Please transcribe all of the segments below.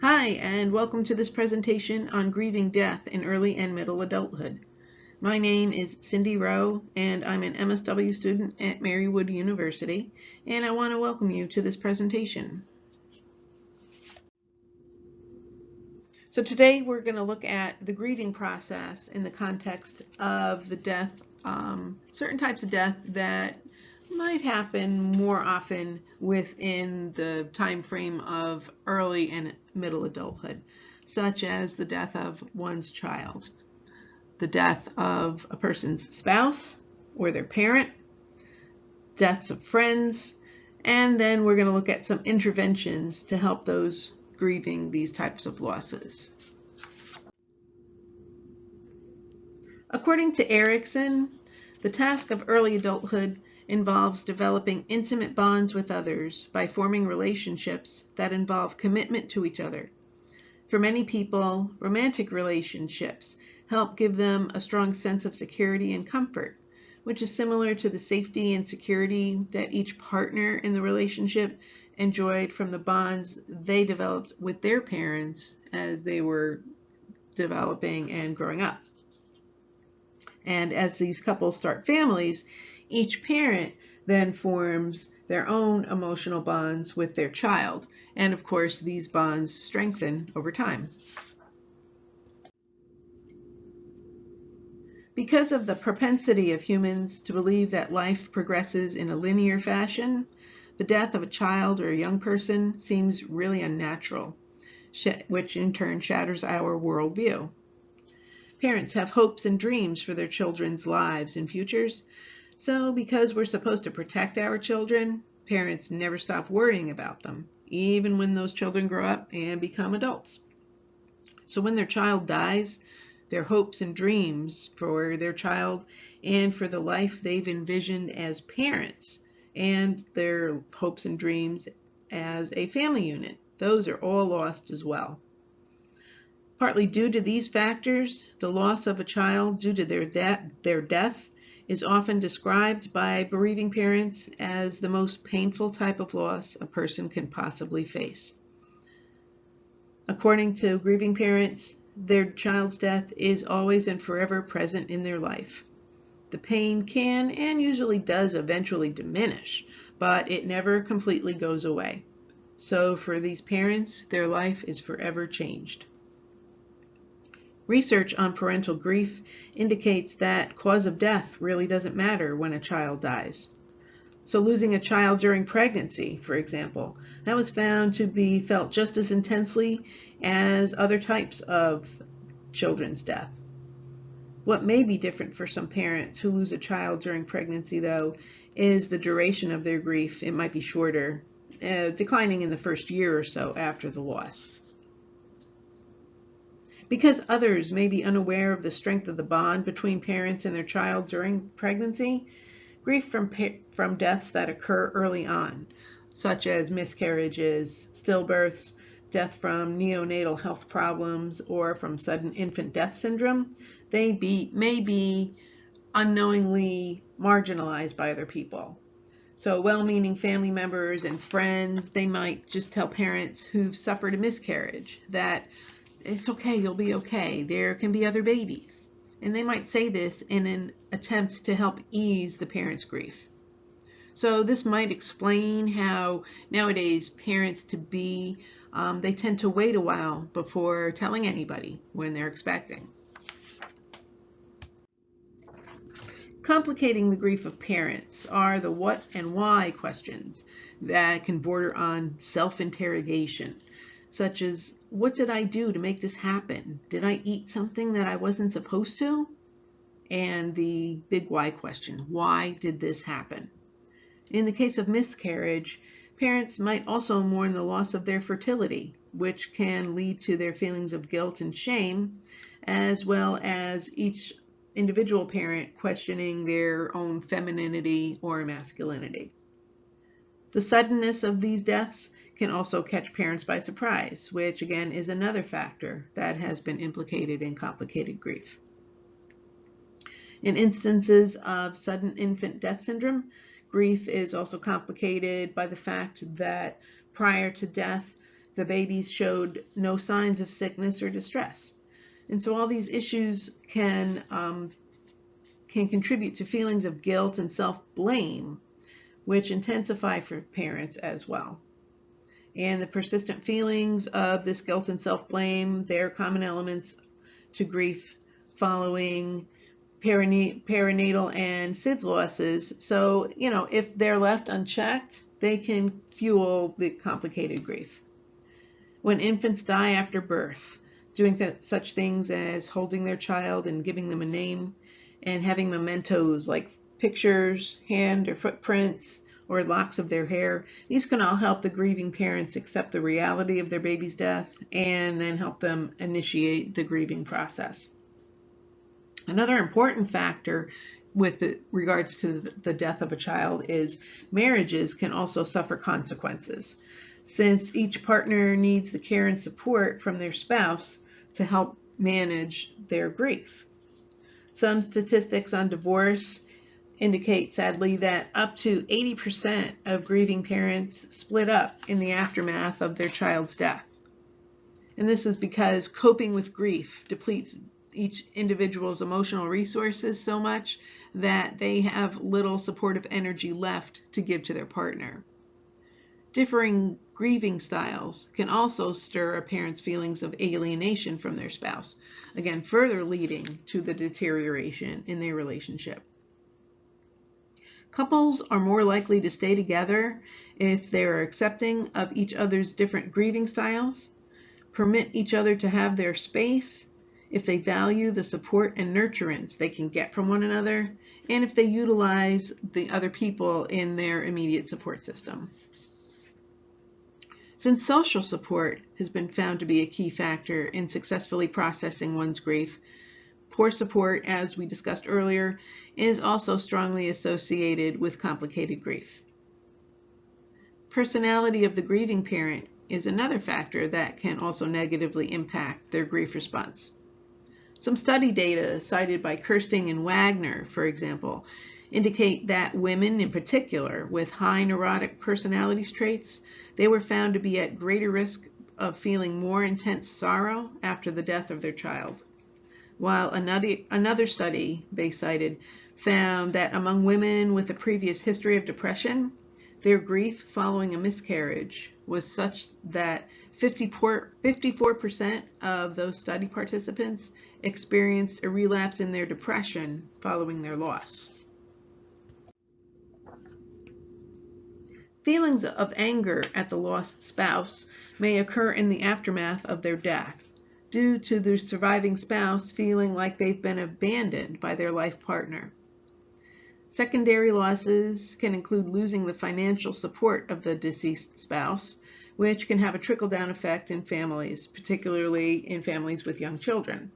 Hi, and welcome to this presentation on grieving death in early and middle adulthood. My name is Cindy Rowe, and I'm an MSW student at Marywood University, and I want to welcome you to this presentation. So today we're going to look at the grieving process in the context of the death, certain types of death that might happen more often within the time frame of early and middle adulthood, such as the death of one's child, the death of a person's spouse or their parent, deaths of friends, and then we're going to look at some interventions to help those grieving these types of losses. According to Erickson, the task of early adulthood involves developing intimate bonds with others by forming relationships that involve commitment to each other. For many people, romantic relationships help give them a strong sense of security and comfort, which is similar to the safety and security that each partner in the relationship enjoyed from the bonds they developed with their parents as they were developing and growing up. And as these couples start families, each parent then forms their own emotional bonds with their child. And of course, these bonds strengthen over time. Because of the propensity of humans to believe that life progresses in a linear fashion, the death of a child or a young person seems really unnatural, which in turn shatters our worldview. Parents have hopes and dreams for their children's lives and futures, so because we're supposed to protect our children, parents never stop worrying about them, even when those children grow up and become adults. So when their child dies, their hopes and dreams for their child and for the life they've envisioned as parents, and their hopes and dreams as a family unit, those are all lost as well. Partly due to these factors, the loss of a child due to their death is often described by bereaving parents as the most painful type of loss a person can possibly face. According to grieving parents, their child's death is always and forever present in their life. The pain can and usually does eventually diminish, but it never completely goes away. So for these parents, their life is forever changed. Research on parental grief indicates that cause of death really doesn't matter when a child dies. So losing a child during pregnancy, for example, that was found to be felt just as intensely as other types of children's death. What may be different for some parents who lose a child during pregnancy, though, is the duration of their grief. It might be shorter, declining in the first year or so after the loss. Because others may be unaware of the strength of the bond between parents and their child during pregnancy, grief from deaths that occur early on, such as miscarriages, stillbirths, death from neonatal health problems, or from sudden infant death syndrome, they may be unknowingly marginalized by other people. So well-meaning family members and friends, they might just tell parents who've suffered a miscarriage that it's okay, you'll be okay, there can be other babies. And they might say this in an attempt to help ease the parent's grief. So this might explain how nowadays parents-to-be, they tend to wait a while before telling anybody when they're expecting. Complicating the grief of parents are the what and why questions that can border on self-interrogation, such as, what did I do to make this happen? Did I eat something that I wasn't supposed to? And the big why question, why did this happen? In the case of miscarriage, parents might also mourn the loss of their fertility, which can lead to their feelings of guilt and shame, as well as each individual parent questioning their own femininity or masculinity. The suddenness of these deaths can also catch parents by surprise, which again is another factor that has been implicated in complicated grief. In instances of sudden infant death syndrome, grief is also complicated by the fact that prior to death, the babies showed no signs of sickness or distress. And so all these issues can contribute to feelings of guilt and self-blame, which intensify for parents as well. And the persistent feelings of this guilt and self-blame, they're common elements to grief following perinatal and SIDS losses. So, if they're left unchecked, they can fuel the complicated grief. When infants die after birth, doing such things as holding their child and giving them a name, and having mementos like pictures, hand or footprints, or locks of their hair, these can all help the grieving parents accept the reality of their baby's death and then help them initiate the grieving process. Another important factor with regards to the death of a child is marriages can also suffer consequences, since each partner needs the care and support from their spouse to help manage their grief. Some statistics on divorce indicate, sadly, that up to 80% of grieving parents split up in the aftermath of their child's death. And this is because coping with grief depletes each individual's emotional resources so much that they have little supportive energy left to give to their partner. Differing grieving styles can also stir a parent's feelings of alienation from their spouse, again, further leading to the deterioration in their relationship. Couples are more likely to stay together if they are accepting of each other's different grieving styles, permit each other to have their space, if they value the support and nurturance they can get from one another, and if they utilize the other people in their immediate support system. Since social support has been found to be a key factor in successfully processing one's grief, poor support, as we discussed earlier, is also strongly associated with complicated grief. Personality of the grieving parent is another factor that can also negatively impact their grief response. Some study data cited by Kirsting and Wagner, for example, indicate that women in particular with high neurotic personality traits, they were found to be at greater risk of feeling more intense sorrow after the death of their child. While another study they cited found that among women with a previous history of depression, their grief following a miscarriage was such that 54% of those study participants experienced a relapse in their depression following their loss. Feelings of anger at the lost spouse may occur in the aftermath of their death, due to the surviving spouse feeling like they've been abandoned by their life partner. Secondary losses can include losing the financial support of the deceased spouse, which can have a trickle-down effect in families, particularly in families with young children.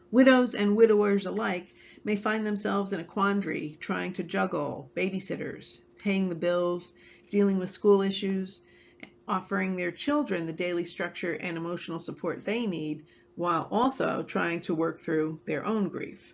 Widows and widowers alike may find themselves in a quandary trying to juggle babysitters, paying the bills, dealing with school issues, offering their children the daily structure and emotional support they need, while also trying to work through their own grief.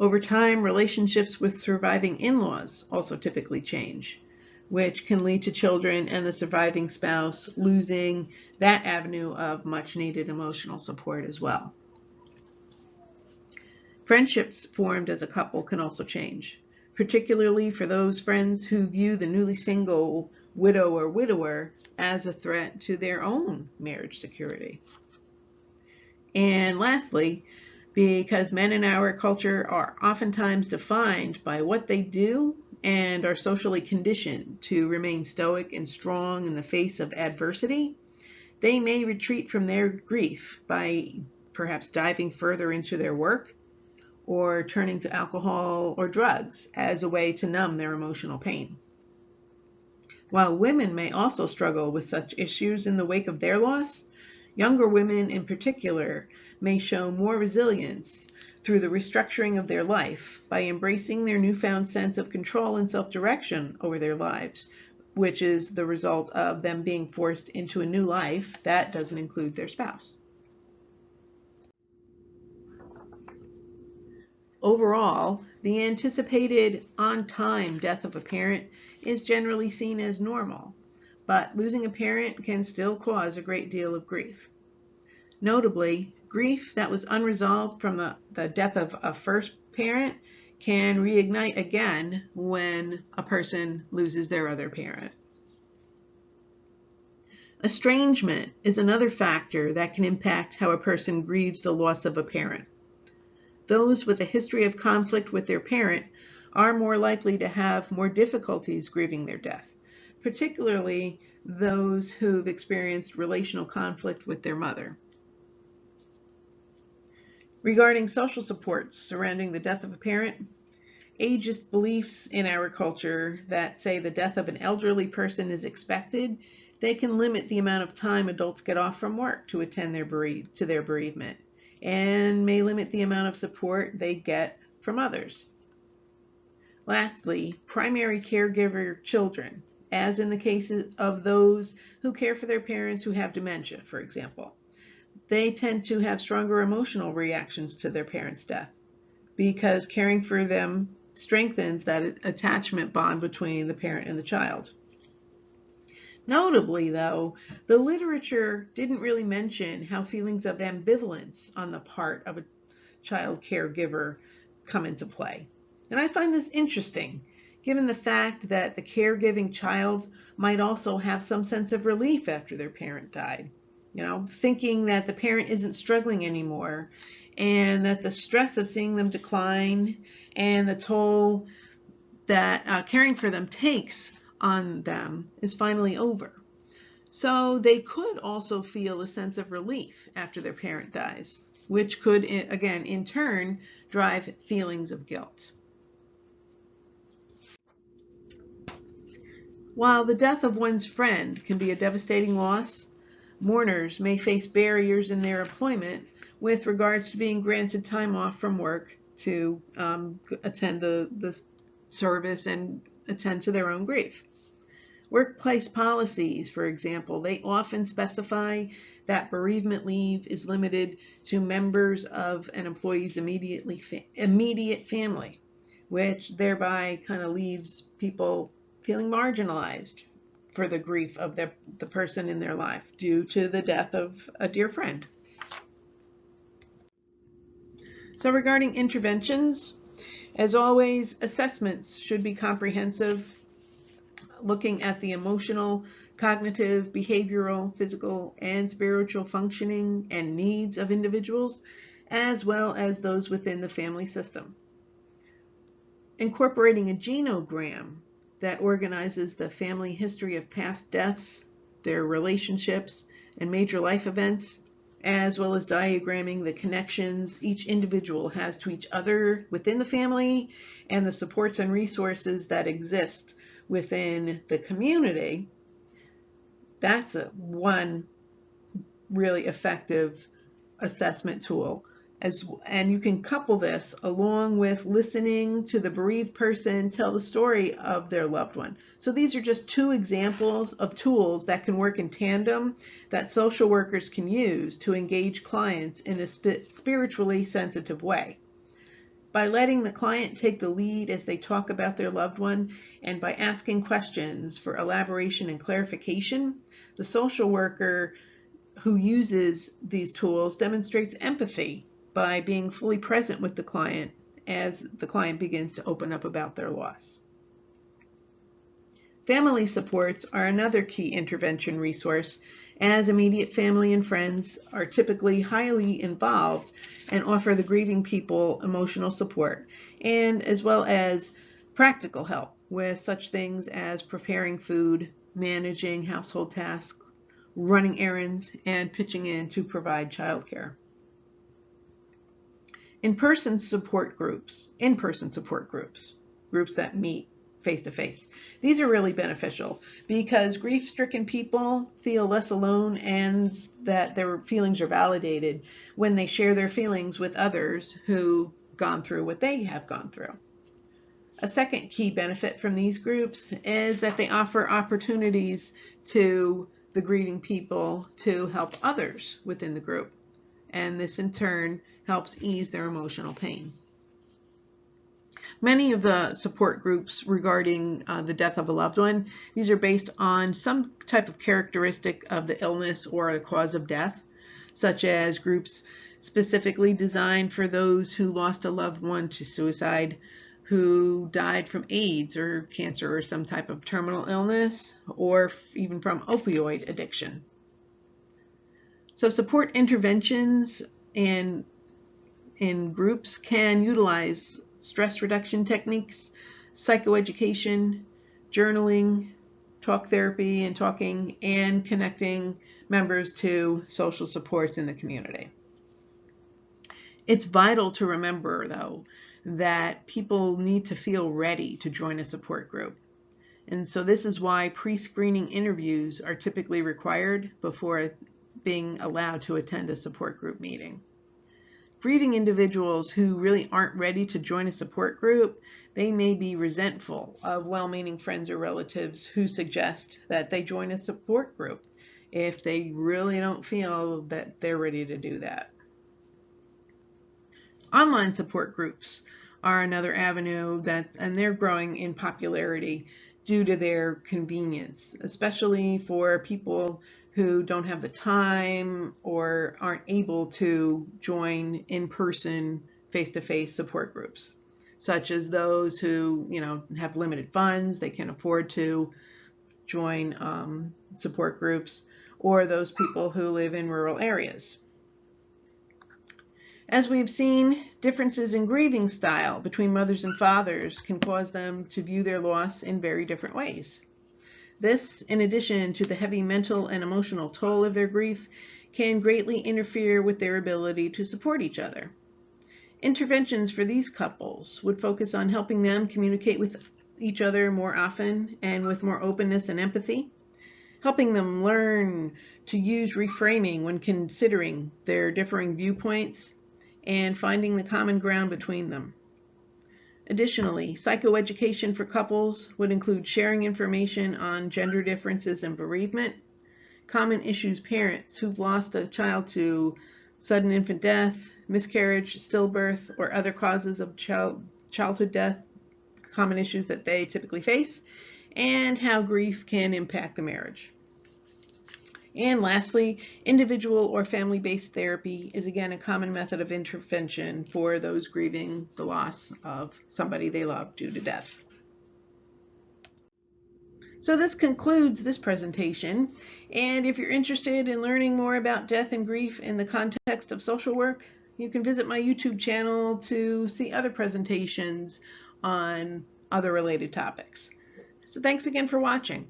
Over time, relationships with surviving in-laws also typically change, which can lead to children and the surviving spouse losing that avenue of much-needed emotional support as well. Friendships formed as a couple can also change, particularly for those friends who view the newly single widow or widower as a threat to their own marriage security. And lastly, because men in our culture are oftentimes defined by what they do and are socially conditioned to remain stoic and strong in the face of adversity, they may retreat from their grief by perhaps diving further into their work or turning to alcohol or drugs as a way to numb their emotional pain. While women may also struggle with such issues in the wake of their loss, younger women in particular may show more resilience through the restructuring of their life by embracing their newfound sense of control and self-direction over their lives, which is the result of them being forced into a new life that doesn't include their spouse. Overall, the anticipated on-time death of a parent is generally seen as normal, but losing a parent can still cause a great deal of grief. Notably, grief that was unresolved from the death of a first parent can reignite again when a person loses their other parent. Estrangement is another factor that can impact how a person grieves the loss of a parent. Those with a history of conflict with their parent are more likely to have more difficulties grieving their death, particularly those who've experienced relational conflict with their mother. Regarding social supports surrounding the death of a parent, ageist beliefs in our culture that say the death of an elderly person is expected, they can limit the amount of time adults get off from work to attend to their bereavement, and may limit the amount of support they get from others. Lastly, primary caregiver children, as in the cases of those who care for their parents who have dementia, for example. They tend to have stronger emotional reactions to their parents' death because caring for them strengthens that attachment bond between the parent and the child. Notably, though, the literature didn't really mention how feelings of ambivalence on the part of a child caregiver come into play. And I find this interesting, given the fact that the caregiving child might also have some sense of relief after their parent died. Thinking that the parent isn't struggling anymore, and that the stress of seeing them decline and the toll that caring for them takes on them is finally over. So they could also feel a sense of relief after their parent dies, which could, again, in turn, drive feelings of guilt. While the death of one's friend can be a devastating loss, mourners may face barriers in their employment with regards to being granted time off from work to attend the service and attend to their own grief. Workplace policies, for example, they often specify that bereavement leave is limited to members of an employee's immediate family, which thereby kind of leaves people feeling marginalized for the grief of the person in their life due to the death of a dear friend. So regarding interventions, as always, assessments should be comprehensive, looking at the emotional, cognitive, behavioral, physical, and spiritual functioning and needs of individuals, as well as those within the family system. Incorporating a genogram that organizes the family history of past deaths, their relationships, and major life events, as well as diagramming the connections each individual has to each other within the family and the supports and resources that exist within the community. That's one really effective assessment tool. And you can couple this along with listening to the bereaved person tell the story of their loved one. So these are just two examples of tools that can work in tandem that social workers can use to engage clients in a spiritually sensitive way. By letting the client take the lead as they talk about their loved one, and by asking questions for elaboration and clarification, the social worker who uses these tools demonstrates empathy by being fully present with the client as the client begins to open up about their loss. Family supports are another key intervention resource, as immediate family and friends are typically highly involved and offer the grieving people emotional support, and as well as practical help with such things as preparing food, managing household tasks, running errands, and pitching in to provide childcare. In-person support groups that meet face-to-face. These are really beneficial because grief-stricken people feel less alone and that their feelings are validated when they share their feelings with others who've gone through what they have gone through. A second key benefit from these groups is that they offer opportunities to the grieving people to help others within the group, and this in turn helps ease their emotional pain. Many of the support groups regarding the death of a loved one, these are based on some type of characteristic of the illness or the cause of death, such as groups specifically designed for those who lost a loved one to suicide, who died from AIDS or cancer or some type of terminal illness, or even from opioid addiction. So support interventions in groups can utilize stress reduction techniques, psychoeducation, journaling, talk therapy and talking, and connecting members to social supports in the community. It's vital to remember, though, that people need to feel ready to join a support group. And so this is why pre-screening interviews are typically required before being allowed to attend a support group meeting. Grieving individuals who really aren't ready to join a support group, they may be resentful of well-meaning friends or relatives who suggest that they join a support group if they really don't feel that they're ready to do that. Online support groups are another avenue and they're growing in popularity due to their convenience, especially for people who don't have the time or aren't able to join in-person, face-to-face support groups, such as those who, have limited funds, they can't afford to join support groups, or those people who live in rural areas. As we've seen, differences in grieving style between mothers and fathers can cause them to view their loss in very different ways. This, in addition to the heavy mental and emotional toll of their grief, can greatly interfere with their ability to support each other. Interventions for these couples would focus on helping them communicate with each other more often and with more openness and empathy, helping them learn to use reframing when considering their differing viewpoints, and finding the common ground between them. Additionally, psychoeducation for couples would include sharing information on gender differences and bereavement, common issues parents who've lost a child to sudden infant death, miscarriage, stillbirth, or other causes of childhood death, common issues that they typically face, and how grief can impact the marriage. And lastly, individual or family-based therapy is again a common method of intervention for those grieving the loss of somebody they love due to death. So this concludes this presentation, and if you're interested in learning more about death and grief in the context of social work, you can visit my YouTube channel to see other presentations on other related topics. So thanks again for watching.